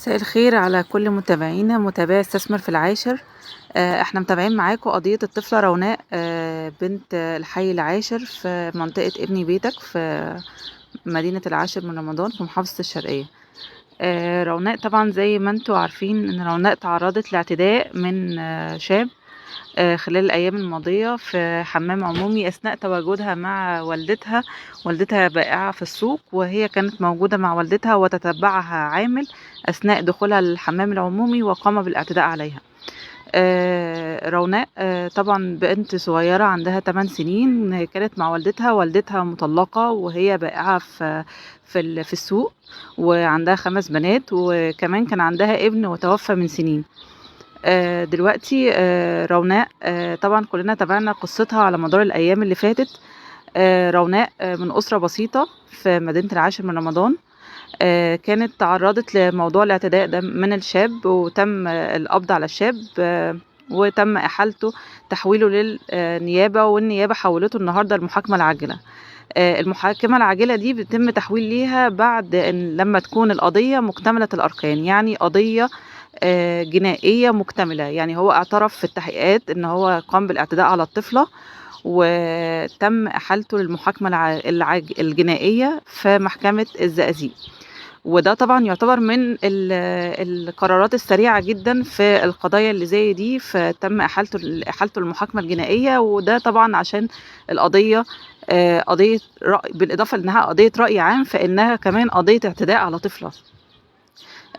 مساء الخير على كل متابعينا متابعي استثمر في العاشر. احنا متابعين معاكم قضية الطفلة روناء، بنت الحي العاشر في منطقة ابني بيتك في مدينة العاشر من رمضان في محافظة الشرقية. روناء طبعا زي ما انتوا عارفين ان روناء تعرضت لاعتداء من شاب خلال الأيام الماضية في حمام عمومي أثناء تواجدها مع والدتها. والدتها بائعة في السوق، وهي كانت موجودة مع والدتها وتتبعها عامل أثناء دخولها الحمام العمومي وقام بالاعتداء عليها. روناء طبعا بنت صغيرة عندها 8 سنين، كانت مع والدتها مطلقة وهي بائعة في السوق، وعندها 5 بنات، وكمان كان عندها ابن وتوفى من سنين. دلوقتي روناء طبعا كلنا تابعنا قصتها على مدار الأيام اللي فاتت. روناء من أسرة بسيطة في مدينة العاشر من رمضان. كانت تعرضت لموضوع الاعتداء ده من الشاب، وتم القبض على الشاب، وتم إحالته تحويله للنيابة، والنيابة حولته النهاردة المحاكمة العاجلة. المحاكمة العاجلة دي بيتم تحويل ليها بعد لما تكون القضية مكتملة الأركان، يعني قضية جنائية مكتملة. يعني هو اعترف في التحقيقات ان هو قام بالاعتداء على الطفلة، وتم احالته للمحاكمة الجنائية في محكمة الزقازيق. وده طبعا يعتبر من القرارات السريعة جدا في القضايا اللي زي دي، فتم احالته للمحاكمة الجنائية. وده طبعا عشان القضية قضية رأي، بالإضافة لأنها قضية رأي عام فإنها كمان قضية اعتداء على طفلة.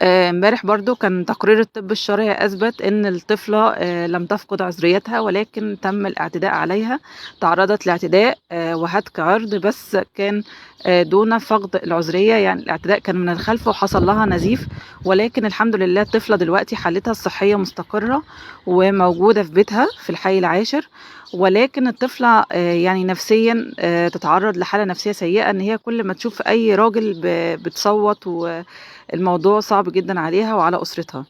امبارح برضو كان تقرير الطب الشرعي أثبت إن الطفلة لم تفقد عذريتها، ولكن تم الاعتداء عليها. تعرضت لاعتداء وهتك عرض، بس كان دون فقد العذرية. يعني الاعتداء كان من الخلف وحصل لها نزيف، ولكن الحمد لله الطفلة دلوقتي حالتها الصحية مستقرة وموجودة في بيتها في الحي العاشر. ولكن الطفلة يعني نفسيا تتعرض لحالة نفسية سيئة، ان هي كل ما تشوف اي راجل بتصوت، والموضوع صعب جدا عليها وعلى اسرتها.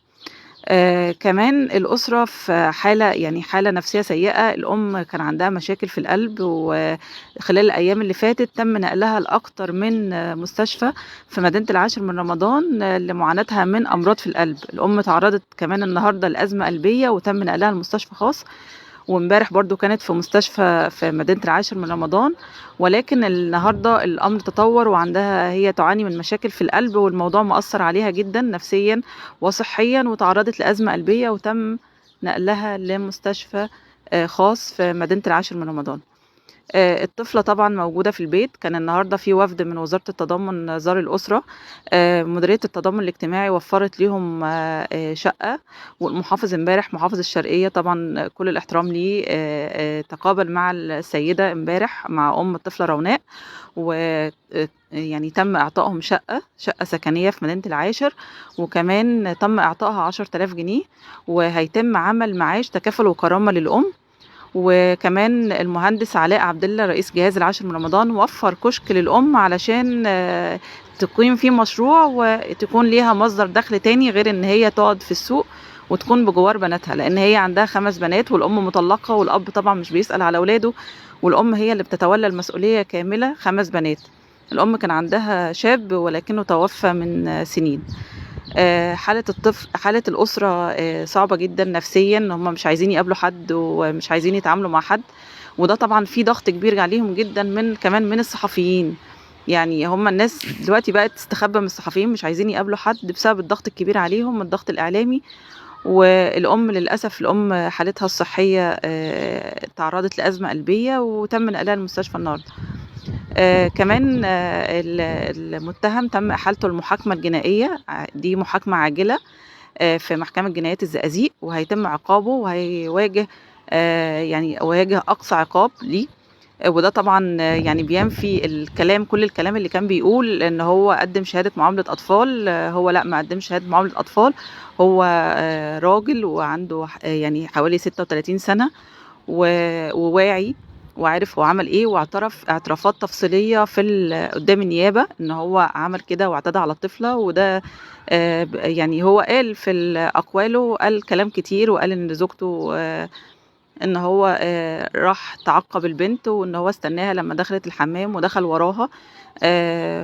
كمان الأسرة في حالة، يعني حالة نفسية سيئة. الأم كان عندها مشاكل في القلب، وخلال الأيام اللي فاتت تم نقلها لأكتر من مستشفى في مدينة العاشر من رمضان لمعاناتها من أمراض في القلب. الأم تعرضت كمان النهاردة لأزمة قلبية وتم نقلها لمستشفى خاص، وامبارح برضو كانت في مستشفى في مدينة العاشر من رمضان. ولكن النهاردة الأمر تطور، وعندها هي تعاني من مشاكل في القلب، والموضوع مؤثر عليها جدا نفسيا وصحيا، وتعرضت لأزمة قلبية وتم نقلها لمستشفى خاص في مدينة العاشر من رمضان. الطفلة طبعا موجودة في البيت. كان النهاردة في وفد من وزارة التضامن زار الأسرة. مديرية التضامن الاجتماعي وفرت ليهم شقة، والمحافظ امبارح محافظ الشرقية طبعا كل الاحترام ليه تقابل مع السيدة امبارح مع أم الطفلة روناء، و يعني تم إعطائهم شقة سكنية في مدينة العاشر، وكمان تم إعطائها 10,000 جنيه، وهيتم عمل معاش تكافل وكرامة للأم. وكمان المهندس علاء عبد الله رئيس جهاز العاشر من رمضان وفر كشك للأم علشان تقيم فيه مشروع وتكون ليها مصدر دخل تاني غير ان هي تقعد في السوق وتكون بجوار بناتها، لان هي عندها 5 بنات والأم مطلقة، والأب طبعا مش بيسأل على أولاده، والأم هي اللي بتتولى المسؤولية كاملة. 5 بنات. الأم كان عندها شاب ولكنه توفى من سنين. حالة الأسرة صعبة جدا نفسيا، هم مش عايزين يقابلوا حد ومش عايزين يتعاملوا مع حد، وده طبعا في ضغط كبير عليهم جدا كمان من الصحفيين. يعني هم الناس دلوقتي بقت تستخبى من الصحفيين، مش عايزين يقابلوا حد بسبب الضغط الكبير عليهم من الضغط الإعلامي. والأم للأسف الأم حالتها الصحية تعرضت لأزمة قلبية وتم نقلها للمستشفى النهارده. كمان المتهم تم إحالته المحاكمة الجنائية، دي محاكمة عاجلة في محكمة جنايات الزقازيق، وهيتم عقابه وهيواجه يعني واجه أقصى عقاب ليه. وده طبعا يعني بينفي كل الكلام اللي كان بيقول ان هو قدم شهادة معاملة اطفال. هو لا، ما قدمش شهادة معاملة اطفال. هو راجل وعنده يعني حوالي 36 سنة، وواعي وعارف هو عمل ايه، واعترف اعترافات تفصيلية قدام النيابة ان هو عمل كده واعتدى على الطفلة. وده يعني هو قال في اقواله، قال كلام كتير، وقال ان زوجته إن هو راح تعقّب البنت، وإن هو استناها لمّا دخلت الحمام ودخل وراها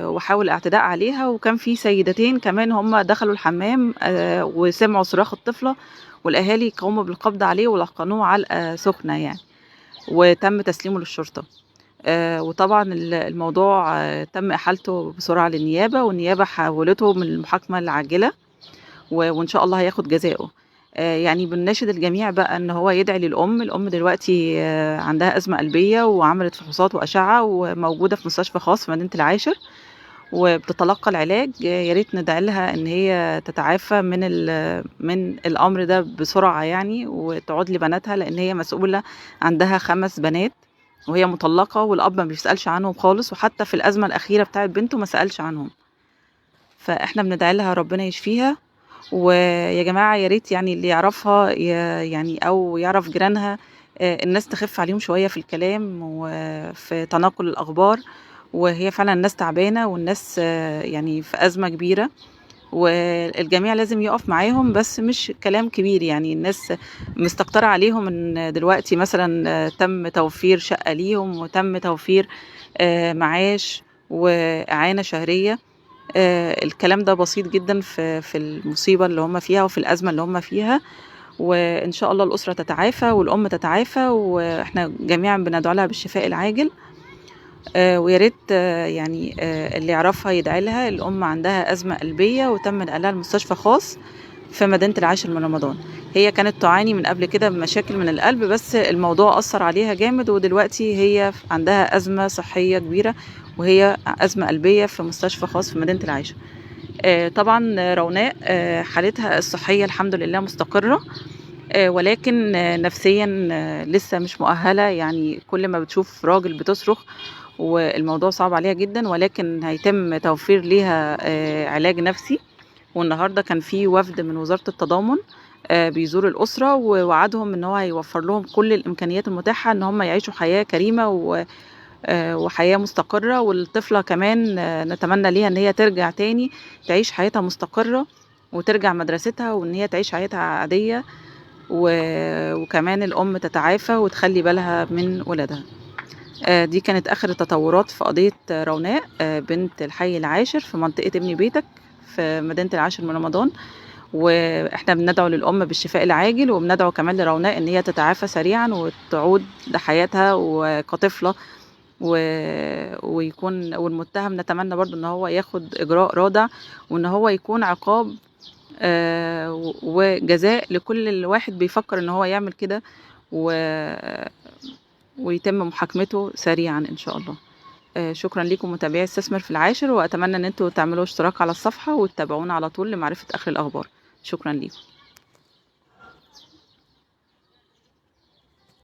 وحاول الاعتداء عليها، وكان في سيدتين كمان هُم دخلوا الحمام وسمعوا صراخ الطفلة، والأهالي قاموا بالقبض عليه ولقّنوه علقة سخنة يعني، وتم تسليمه للشرطة. وطبعًا الموضوع تم إحالته بسرعة للنيابة، والنيابة حوّلته من المحاكمة العاجلة، وإن شاء الله هياخد جزاؤه. يعني بنناشد الجميع بقى إن هو يدعي للأم، الأم دلوقتي عندها أزمة قلبية وعملت فحوصات وأشعة وموجودة في مستشفى خاص في مدينة العاشر، وبتتلقى العلاج. يا ريت ندعي لها إن هي تتعافى من الأمر ده بسرعة يعني، وتعود لبناتها، لإن هي مسؤولة، عندها 5 بنات وهي مطلقة، والأب ما بيسألش عنهم خالص، وحتى في الأزمة الأخيرة بتاعة بنته ما سألش عنهم. فإحنا بندعي لها ربنا يشفيها. ويا جماعة يا ريت يعني اللي يعرفها يعني أو يعرف جيرانها الناس تخِف عليهم شوية في الكلام وفي تناقل الأخبار، وهي فعلًا الناس تعبانة، والناس يعني في أزمة كبيرة، والجميع لازم يقف معاهم، بس مش كلام كبير. يعني الناس مستكترة عليهم إن دلوقتي مثلًا تم توفير شقة ليهم، وتم توفير معاش وإعانة شهرية. الكلام ده بسيط جدًا في المصيبة اللي هُم فيها وفي الأزمة اللي هُم فيها، وإن شاء الله الأسرة تتعافى والأم تتعافى، وإحنا جميعًا بندعو لها بالشفاء العاجل. ويا ريت يعني اللي يعرفها يدعي لها. الأم عندها أزمة قلبية وتم نقلها لمستشفى خاص في مدينة العاشر من رمضان. هي كانت تعاني من قبل كده بمشاكل من القلب، بس الموضوع أثّر عليها جامد، ودلوقتي هي عندها أزمة صحية كبيرة، وهي أزمة قلبية في مستشفى خاص في مدينة العاشر. طبعًا روناء حالتها الصحية الحمد لله مستقرة، ولكن نفسيًا لسه مش مؤهلة. يعني كل ما بتشوف راجل بتصرخ، والموضوع صعب عليها جدًا، ولكن هيتم توفير ليها علاج نفسي. والنهارده كان في وفد من وزارة التضامن بيزور الأسرة، ووعدهم إن هو هيوفر لهم كل الإمكانيات المتاحة إن هم يعيشوا حياة كريمة وحياة مستقرة. والطفلة كمان نتمنى ليها إن هي ترجع تاني تعيش حياتها مستقرة، وترجع مدرستها، وإن هي تعيش حياتها عادية، وكمان الأم تتعافى وتخلّي بالها من ولادها. دي كانت آخر التطورات في قضية روناء بنت الحي العاشر في منطقة ابني بيتك في مدينة العاشر من رمضان. وإحنا بندعو للأم بالشفاء العاجل، وبندعو كمان لروناء إن هي تتعافى سريعًا وتعود لحياتها كطفلة، و والمتهم نتمنى برضه إن هو ياخد إجراء رادع، وإن هو يكون عقاب وجزاء لكل واحد بيفكر إن هو يعمل كده، و ويتم محاكمته سريعًا إن شاء الله. شكرًا ليكم متابعي استثمر في العاشر، وأتمنى إن أنتم تعملوا اشتراك على الصفحة وتتابعونا على طول لمعرفة آخر الأخبار. شكرًا ليكم.